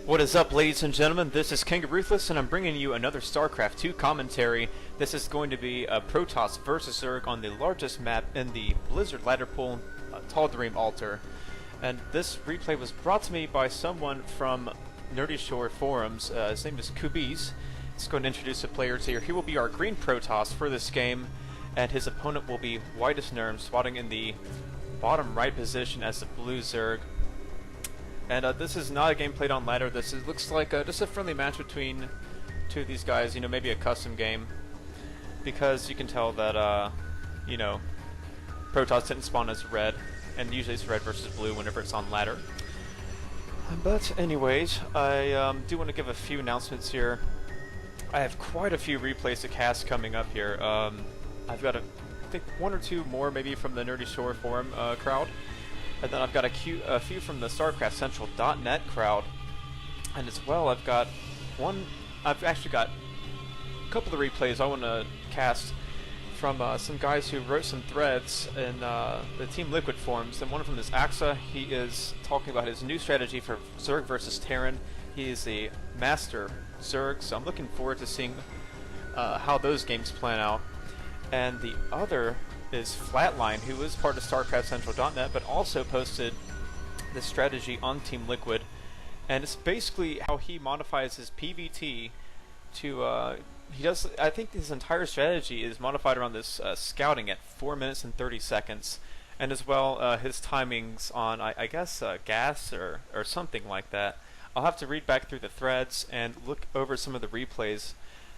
What is up, ladies and gentlemen? This is King of Ruthless, and I'm bringing you another StarCraft 2 commentary. This is going to be a Protoss versus Zerg on the largest map in the Blizzard ladder pool, Tall Dream Altar. And this replay was brought to me by someone from Nerdy Shore forums. His name is Kubiz. Let's go and introduce the players here. He will be our green Protoss for this game, and his opponent will be WydusNorm, spotting in the bottom right position as the blue Zerg. And this is not a game played on ladder. This looks like just a friendly match between two of these guys. You know, maybe a custom game, because you can tell that you know, Protoss didn't spawn as red, and usually it's red versus blue whenever it's on ladder. But anyways, I do want to give a few announcements here. I have quite a few replays to cast coming up here. I've got I think one or two more maybe from the Nerdy Shore forum crowd. And then I've got a few from the StarCraftCentral.net crowd, and as well I've actually got a couple of replays I want to cast from some guys who wrote some threads in the Team Liquid forums. And one of them is Axa. He is talking about his new strategy for Zerg versus Terran. He is a master Zerg, so I'm looking forward to seeing how those games plan out. And the other is Flatline, who is part of StarCraftCentral.net, but also posted this strategy on Team Liquid, and it's basically how he modifies his PvT to, I think his entire strategy is modified around this scouting at 4 minutes and 30 seconds, and as well his timings on, I guess, gas or something like that. I'll have to read back through the threads and look over some of the replays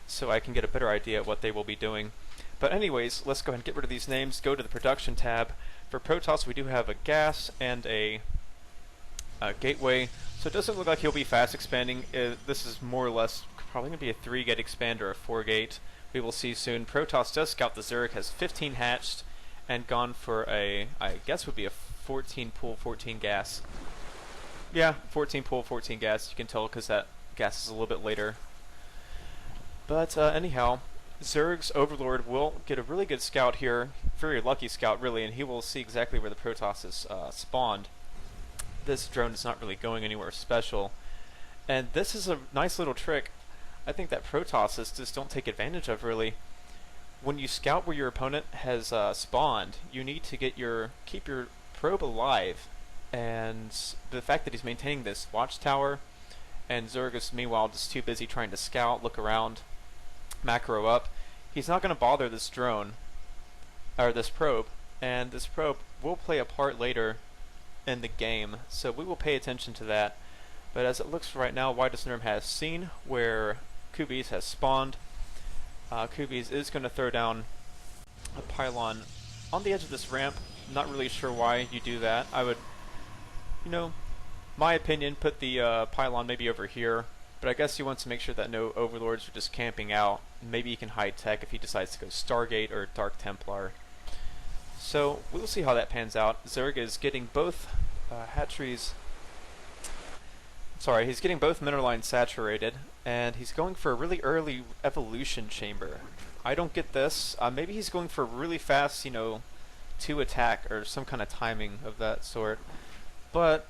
so I can get a better idea of what they will be doing. But anyways, let's go ahead and get rid of these names, go to the production tab. For Protoss, we do have a gas and a gateway, so it doesn't look like he'll be fast expanding. This is more or less probably going to be a 3-gate expander or a 4-gate. We will see soon. Protoss does scout the Zerg, has 15 hatched, and gone for a, I guess would be a 14 pool, 14 gas. Yeah, 14 pool, 14 gas. You can tell because that gas is a little bit later. But anyhow, Zerg's Overlord will get a really good scout here, very lucky scout really, and he will see exactly where the Protoss is spawned. This drone is not really going anywhere special, and this is a nice little trick I think that Protosses just don't take advantage of really. When you scout where your opponent has spawned, you need to keep your probe alive, and the fact that he's maintaining this watchtower, and Zerg is meanwhile just too busy trying to scout, look around, macro up, he's not going to bother this drone, or this probe, and this probe will play a part later in the game, so we will pay attention to that. But as it looks right now, WydusNorm has seen where Kubiz has spawned. Kubiz is going to throw down a pylon on the edge of this ramp. Not really sure why you do that. I would, you know, my opinion, put the pylon maybe over here. But I guess he wants to make sure that no Overlords are just camping out. Maybe he can hide tech if he decides to go Stargate or Dark Templar. So we'll see how that pans out. Zerg is getting both hatcheries. Sorry, he's getting both mineral lines saturated, and he's going for a really early evolution chamber. I don't get this. Maybe he's going for really fast, you know, 2 attack or some kind of timing of that sort. But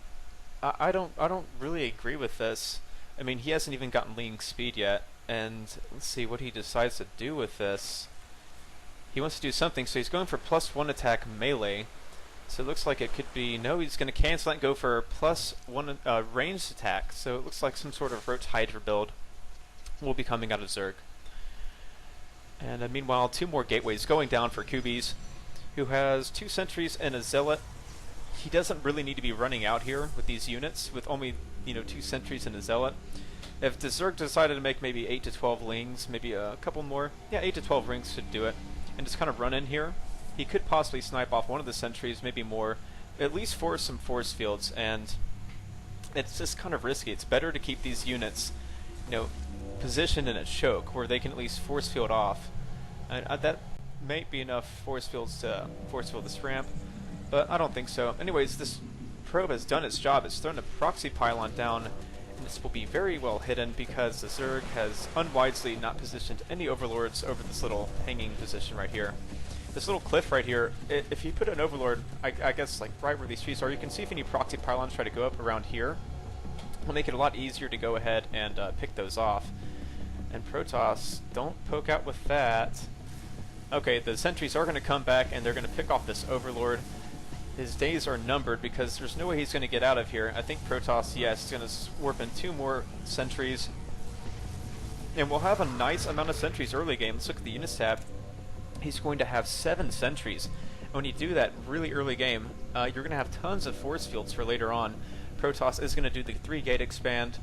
I don't really agree with this. I mean, he hasn't even gotten leading speed yet, and let's see what he decides to do with this. He wants to do something, so he's going for +1 attack melee. So it looks like it could be, no, he's going to cancel that and go for +1 ranged attack. So it looks like some sort of Roach Hydra build will be coming out of Zerg. And meanwhile, 2 more gateways going down for Kubiz, who has 2 sentries and a zealot. He doesn't really need to be running out here with these units, with only, you know, 2 sentries and a zealot. If the Zerg decided to make maybe 8 to 12 lings, maybe a couple more, yeah, 8 to 12 rings should do it, and just kind of run in here, he could possibly snipe off one of the sentries, maybe more, at least force some force fields, and it's just kind of risky. It's better to keep these units, you know, positioned in a choke where they can at least force field off. And that may be enough force fields to force field this ramp, but I don't think so. Anyways, this probe has done its job. It's thrown a proxy pylon down, and this will be very well hidden because the Zerg has unwisely not positioned any Overlords over this little hanging position right here. This little cliff right here, if you put an Overlord, I guess like right where these trees are, you can see if any proxy pylons try to go up around here. will make it a lot easier to go ahead and pick those off. And Protoss, don't poke out with that. Okay, the sentries are going to come back and they're going to pick off this Overlord. His days are numbered because there's no way he's going to get out of here. I think Protoss, yes, is going to warp in 2 more sentries. And we'll have a nice amount of sentries early game. Let's look at the units tab. He's going to have 7 sentries. And when you do that really early game, you're going to have tons of force fields for later on. Protoss is going to do the 3-gate expand.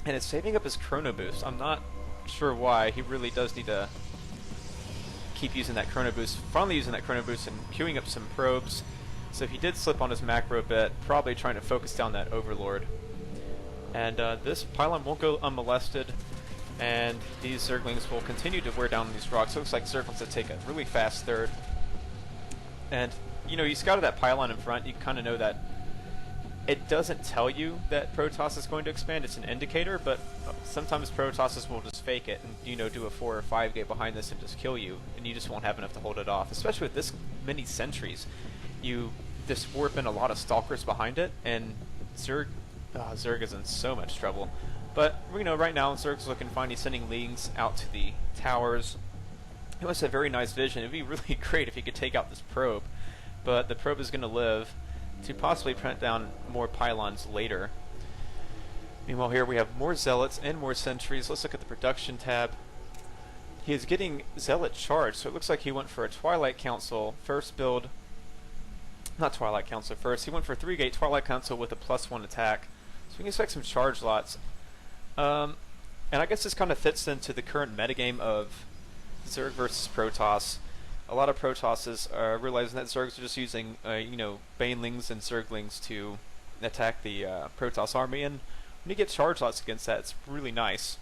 And it's saving up his chrono boost. I'm not sure why. He really does need to keep using that chrono boost. Finally using that chrono boost and queuing up some probes. So if he did slip on his macro bit, probably trying to focus down that Overlord. And this pylon won't go unmolested. And these Zerglings will continue to wear down these rocks. Looks like Zerg wants to take a really fast third. And, you know, you scouted that pylon in front, you kind of know that it doesn't tell you that Protoss is going to expand. It's an indicator, but sometimes Protosses will just fake it and, you know, do a 4 or 5 gate behind this and just kill you, and you just won't have enough to hold it off. Especially with this many sentries, you just warp in a lot of Stalkers behind it, and Zerg is in so much trouble. But, you know, right now Zerg's looking fine. He's sending Lings out to the towers. He must have very nice vision. It'd be really great if he could take out this probe, but the probe is going to live to possibly print down more pylons later. Meanwhile, here we have more Zealots and more sentries. Let's look at the production tab. He is getting Zealot charged, so it looks like he went for a Twilight Council first build. Not Twilight Council first. He went for 3-gate Twilight Council with a +1 attack. So we can expect some charge lots. And I guess this kind of fits into the current metagame of Zerg versus Protoss. A lot of Protosses are realizing that Zergs are just using, you know, Banelings and Zerglings to attack the Protoss army, and when you get charge lots against that, it's really nice.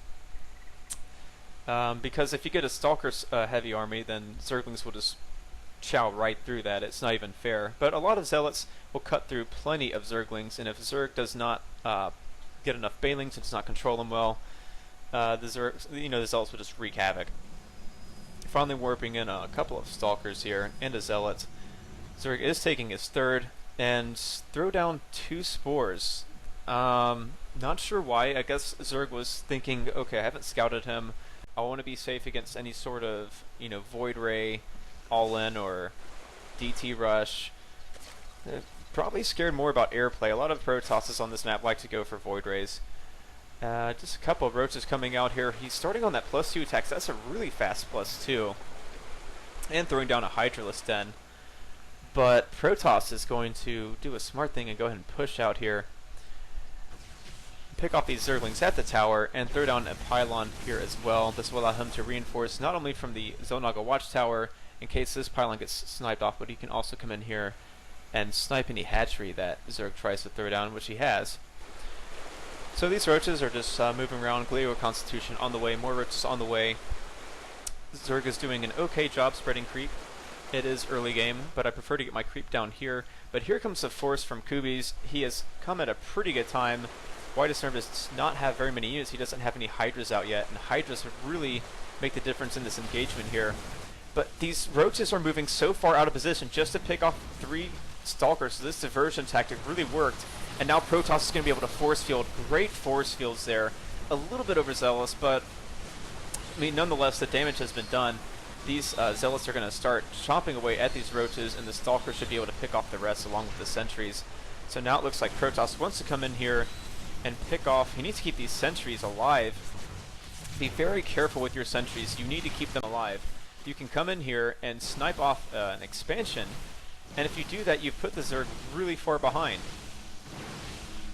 Because if you get a Stalker heavy army, then Zerglings will just chow right through that. It's not even fair. But a lot of Zealots will cut through plenty of Zerglings, and if Zerg does not get enough Banelings and does not control them well, the Zealots will just wreak havoc. Finally warping in a couple of Stalkers here and a Zealot. Zerg is taking his third and throw down 2 Spores. Not sure why. I guess Zerg was thinking, okay, I haven't scouted him. I want to be safe against any sort of, you know, Void Ray, All-In, or DT Rush. They're probably scared more about airplay. A lot of Protosses on this map like to go for Void Rays. Just a couple of Roaches coming out here. He's starting on that +2 attack, so that's a really fast +2. And throwing down a Hydralisk Den. But Protoss is going to do a smart thing and go ahead and push out here. Pick off these Zerglings at the tower and throw down a pylon here as well. This will allow him to reinforce not only from the Zonaga Watchtower in case this pylon gets sniped off, but he can also come in here and snipe any hatchery that Zerg tries to throw down, which he has. So these Roaches are just moving around. Glio Constitution on the way, more Roaches on the way. Zerg is doing an okay job spreading creep. It is early game, but I prefer to get my creep down here. But here comes the force from Kubiz. He has come at a pretty good time. WydusNorm does not have very many units. He doesn't have any Hydras out yet, and Hydras would really make the difference in this engagement here. But these Roaches are moving so far out of position just to pick off 3 Stalkers, so this diversion tactic really worked. And now Protoss is going to be able to force field. Great force fields there. A little bit overzealous, but I mean, nonetheless, the damage has been done. These Zealots are going to start chopping away at these Roaches, and the Stalker should be able to pick off the rest along with the sentries. So now it looks like Protoss wants to come in here and pick off. He needs to keep these sentries alive. Be very careful with your sentries. You need to keep them alive. You can come in here and snipe off an expansion, and if you do that, you put the Zerg really far behind.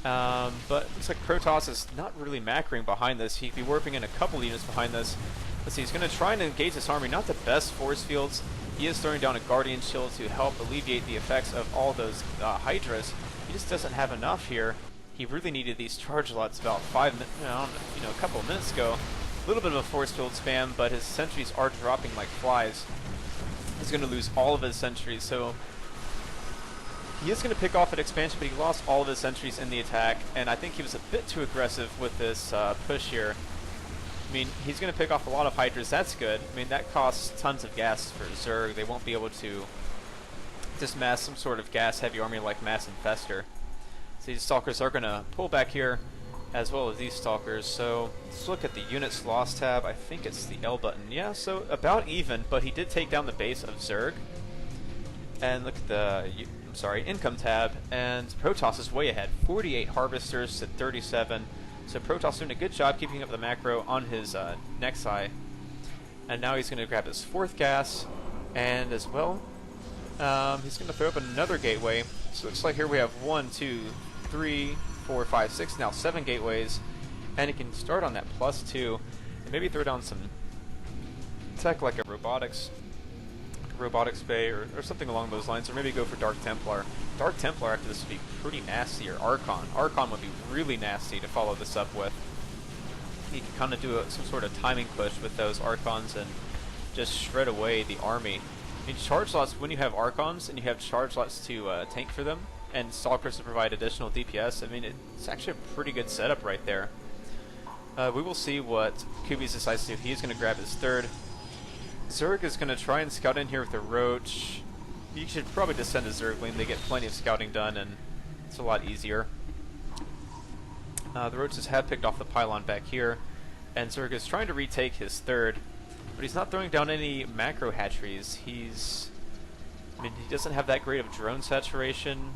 But it looks like Protoss is not really macroing behind this. He'd be warping in a couple units behind this. Let's see, he's going to try and engage this army. Not the best force fields. He is throwing down a Guardian Shield to help alleviate the effects of all those Hydras. He just doesn't have enough here. He really needed these charge lots about a couple of minutes ago. A little bit of a force field spam, but his sentries are dropping like flies. He's going to lose all of his sentries, so he is going to pick off an expansion, but he lost all of his sentries in the attack, and I think he was a bit too aggressive with this push here. I mean, he's going to pick off a lot of Hydras. That's good. I mean, that costs tons of gas for Zerg. They won't be able to just mass some sort of gas-heavy army like Mass Infestor. So these Stalkers are going to pull back here as well as these stalkers. So let's look at the units lost tab. I think it's the L button. Yeah, so about even, but he did take down the base of Zerg. And look at the income tab, and Protoss is way ahead. 48 harvesters to 37. So Protoss doing a good job keeping up the macro on his next eye. And now he's going to grab his 4th gas, and as well, he's going to throw up another gateway. So it looks like here we have 1, 2, 3, 4, 5, 6, now 7 gateways, and he can start on that +2, and maybe throw down some tech like a robotics bay or something along those lines, or maybe go for Dark Templar. Dark Templar after this would be pretty nasty, or Archon. Archon would be really nasty to follow this up with. He can kind of do some sort of timing push with those Archons and just shred away the army. I mean, charge slots, when you have Archons and you have charge slots to tank for them, and Stalkers to provide additional DPS, I mean, it's actually a pretty good setup right there. We will see what Kubiz decides to do. He's going to grab his 3rd. Zerg is going to try and scout in here with a Roach. You should probably just send a Zergling. They get plenty of scouting done, and it's a lot easier. The Roaches have picked off the pylon back here, and Zerg is trying to retake his 3rd, but he's not throwing down any macro hatcheries. He doesn't have that great of drone saturation.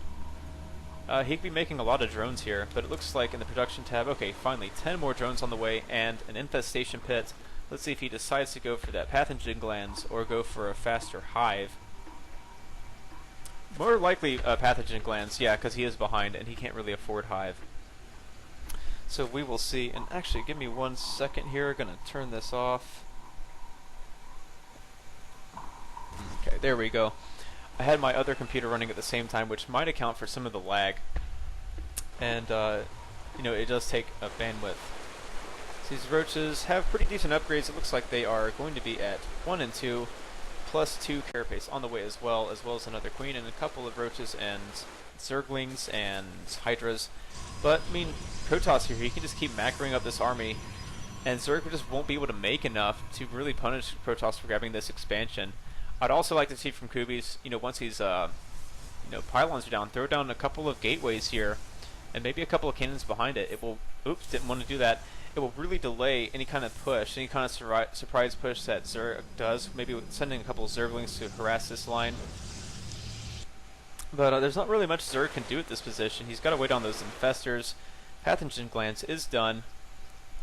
He could be making a lot of drones here, but it looks like in the production tab, okay, finally 10 more drones on the way and an infestation pit. Let's see if he decides to go for that pathogen glands or go for a faster hive. More likely pathogen glands, yeah, because he is behind and he can't really afford hive. So we will see, and actually give me 1 second here, gonna turn this off. Okay, there we go. I had my other computer running at the same time, which might account for some of the lag. And, you know, it does take a bandwidth. So these Roaches have pretty decent upgrades. It looks like they are going to be at 1 and 2, +2 carapace on the way as well as another Queen and a couple of Roaches and Zerglings and Hydras. But, I mean, Protoss here, he can just keep macroing up this army, and Zerg just won't be able to make enough to really punish Protoss for grabbing this expansion. I'd also like to see from Kubiz, you know, once he's, pylons are down, throw down a couple of gateways here, and maybe a couple of cannons behind it. It will, oops, didn't want to do that. It will really delay any kind of push, any kind of surprise push that Zerg does. Maybe sending a couple of Zerglings to harass this line. But there's not really much Zerg can do at this position. He's got to wait on those infestors. Pathogen glands is done.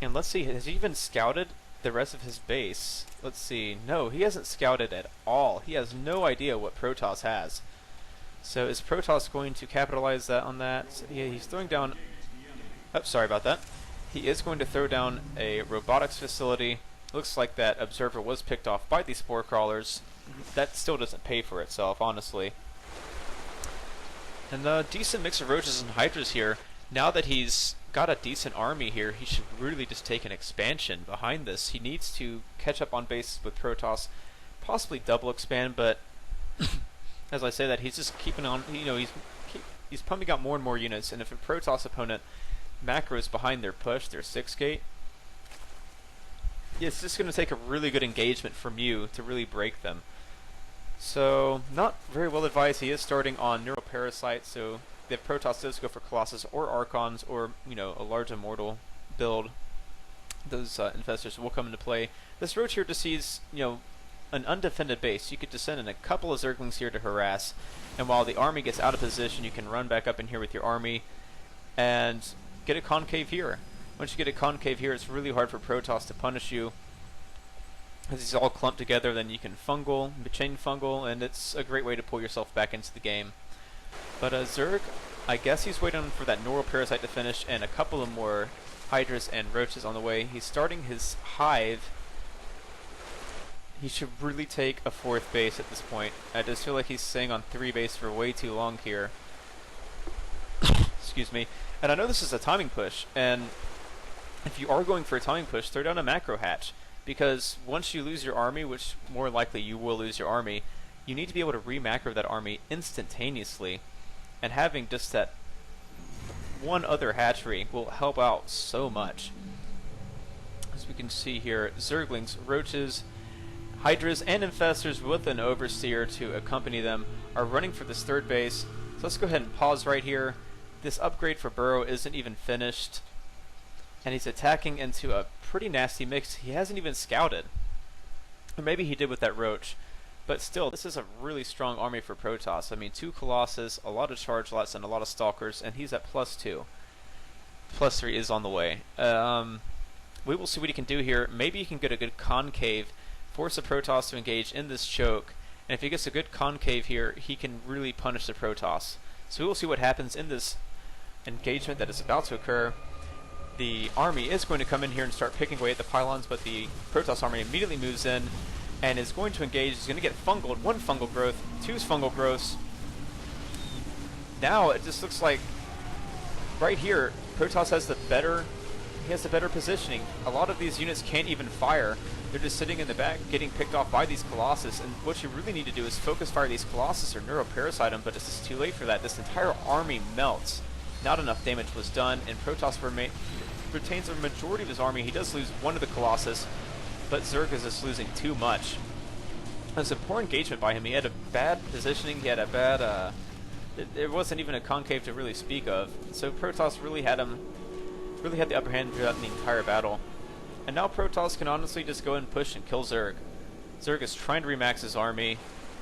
And let's see, has he even scouted the rest of his base? Let's see. No, he hasn't scouted at all. He has no idea what Protoss has. So is Protoss going to capitalize on that? So, yeah, he's throwing down... Oh, sorry about that. He is going to throw down a robotics facility. Looks like that observer was picked off by these spore crawlers. That still doesn't pay for itself, honestly. And a decent mix of Roaches and Hydras here. Now that he's got a decent army here, he should really just take an expansion behind this. He needs to catch up on bases with Protoss, possibly double expand, but as I say that, he's just keeping on, you know, he's pumping out more and more units, and if a Protoss opponent macros behind their push, their 6-gate, it's just going to take a really good engagement from you to really break them. So, not very well advised. He is starting on Neuroparasite, so if Protoss does go for Colossus or Archons or, you know, a large Immortal build, those infestors will come into play. This Roach here just sees, you know, an undefended base. You could just send in a couple of Zerglings here to harass, and while the army gets out of position, you can run back up in here with your army and get a concave here. Once you get a concave here, it's really hard for Protoss to punish you. As these all clump together, then you can chain fungal, and it's a great way to pull yourself back into the game. But Zerg, I guess he's waiting for that Neuroparasite to finish, and a couple of more Hydras and Roaches on the way. He's starting his hive. He should really take a 4th base at this point. I just feel like he's staying on 3 base for way too long here. Excuse me. And I know this is a timing push, and if you are going for a timing push, throw down a macro hatch. Because once you lose your army, which more likely you will lose your army, you need to be able to re-macro that army instantaneously. And having just that one other hatchery will help out so much. As we can see here, Zerglings, Roaches, Hydras, and Infestors with an Overseer to accompany them are running for this 3rd base. So let's go ahead and pause right here. This upgrade for Burrow isn't even finished. and he's attacking into a pretty nasty mix. He hasn't even scouted. Or maybe he did with that Roach. But still, this is a really strong army for Protoss. I mean, 2 Colossus, a lot of charge lots, and a lot of Stalkers, and he's at +2. +3 is on the way. We will see what he can do here. Maybe he can get a good concave, force the Protoss to engage in this choke, and if he gets a good concave here, he can really punish the Protoss. So we will see what happens in this engagement that is about to occur. The army is going to come in here and start picking away at the pylons, but the Protoss army immediately moves in and is going to engage. He's going to get fungal, 1 fungal growth, 2 fungal growths. Now it just looks like right here Protoss has the better positioning. A lot of these units can't even fire. They're just sitting in the back getting picked off by these Colossus, and what you really need to do is focus fire these Colossus or neuroparasite them, but it's just too late for that. This entire army melts. Not enough damage was done, and Protoss retains a majority of his army. He does lose 1 of the Colossus, but Zerg is just losing too much. It was a poor engagement by him. He had a bad positioning. He had a bad, there wasn't even a concave to really speak of. So Protoss really had the upper hand throughout the entire battle. And now Protoss can honestly just go and push and kill Zerg. Zerg is trying to remax his army,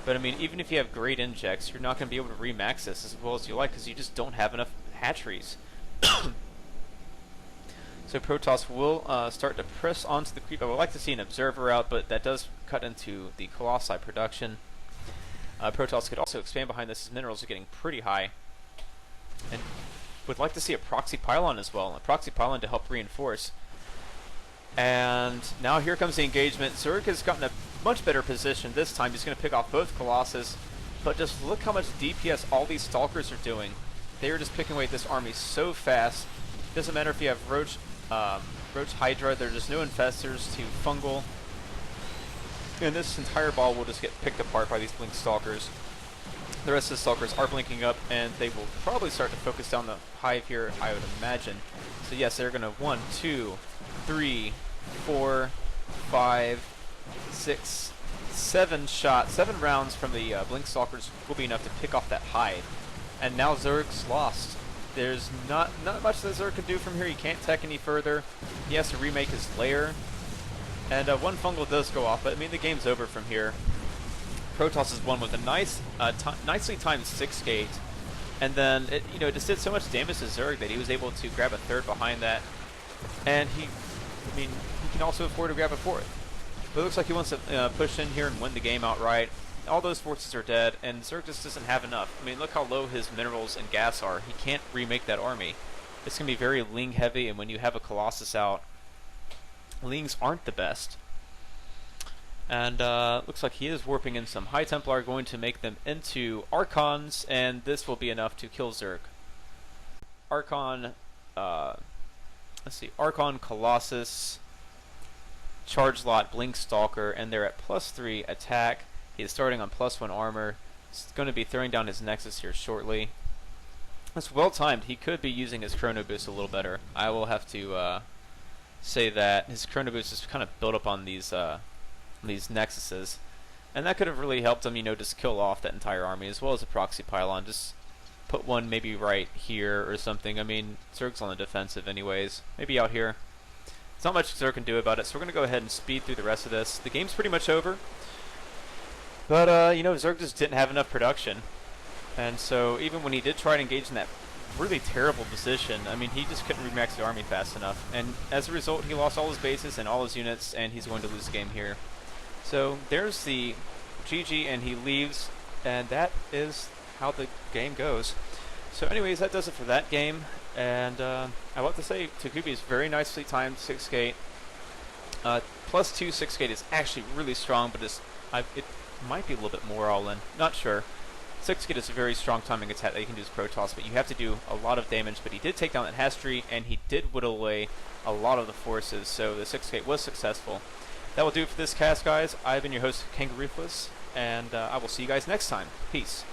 but I mean, even if you have great injects, you're not going to be able to remax this as well as you like because you just don't have enough hatcheries. So Protoss will start to press onto the creep. I would like to see an observer out, but that does cut into the Colossi production. Protoss could also expand behind this. His minerals are getting pretty high. And would like to see a proxy pylon as well. A proxy pylon to help reinforce. And now here comes the engagement. Zerg has gotten a much better position this time. He's going to pick off both Colossus. But just look how much DPS all these Stalkers are doing. They are just picking away at this army so fast. Doesn't matter if you have Roach Hydra, there's just no infestors to fungal. And this entire ball will just get picked apart by these blink Stalkers. The rest of the Stalkers are blinking up, and they will probably start to focus down the hive here, I would imagine. So yes, they're going to 1, 2, 3, 4, 5, 6, 7 shots, 7 rounds from the blink Stalkers will be enough to pick off that hive. And now Zerg's lost. There's not much that Zerg can do from here. He can't tech any further. He has to remake his lair. And 1 fungal does go off, but I mean the game's over from here. Protoss has won with a nice, nicely timed 6 gate, and then it just did so much damage to Zerg that he was able to grab a 3rd behind that, and he can also afford to grab a 4th. But it looks like he wants to push in here and win the game outright. All those forces are dead, and Zerg just doesn't have enough. I mean, look how low his minerals and gas are. He can't remake that army. It's going to be very Ling heavy, and when you have a Colossus out, Lings aren't the best. And looks like he is warping in some High Templar, going to make them into Archons, and this will be enough to kill Zerg. Archon, let's see, Archon, Colossus, Charge Lot, Blink Stalker, and they're at +3 attack. He is starting on +1 armor. He's going to be throwing down his Nexus here shortly. That's well timed. He could be using his Chrono Boost a little better. I will have to say that his Chrono Boost is kind of built up on these Nexuses, and that could have really helped him, just kill off that entire army, as well as a proxy pylon. Just put one maybe right here or something. I mean, Zerg's on the defensive anyways. Maybe out here. There's not much Zerg can do about it, so we're going to go ahead and speed through the rest of this. The game's pretty much over. But, Zerg just didn't have enough production. And so, even when he did try to engage in that really terrible position, I mean, he just couldn't remax the army fast enough. And as a result, he lost all his bases and all his units, and he's going to lose the game here. So, there's the GG, and he leaves, and that is how the game goes. So anyways, that does it for that game. And I want to say, Kubiz very nicely timed 6 gate. +2 6 gate is actually really strong, but it might be a little bit more all in. Not sure. 6 gate is a very strong timing attack that you can do as Protoss, but you have to do a lot of damage. But he did take down that Hastri, and he did whittle away a lot of the forces, so the 6 gate was successful. That will do it for this cast, guys. I've been your host, Kangaroo Ruthless, and I will see you guys next time. Peace.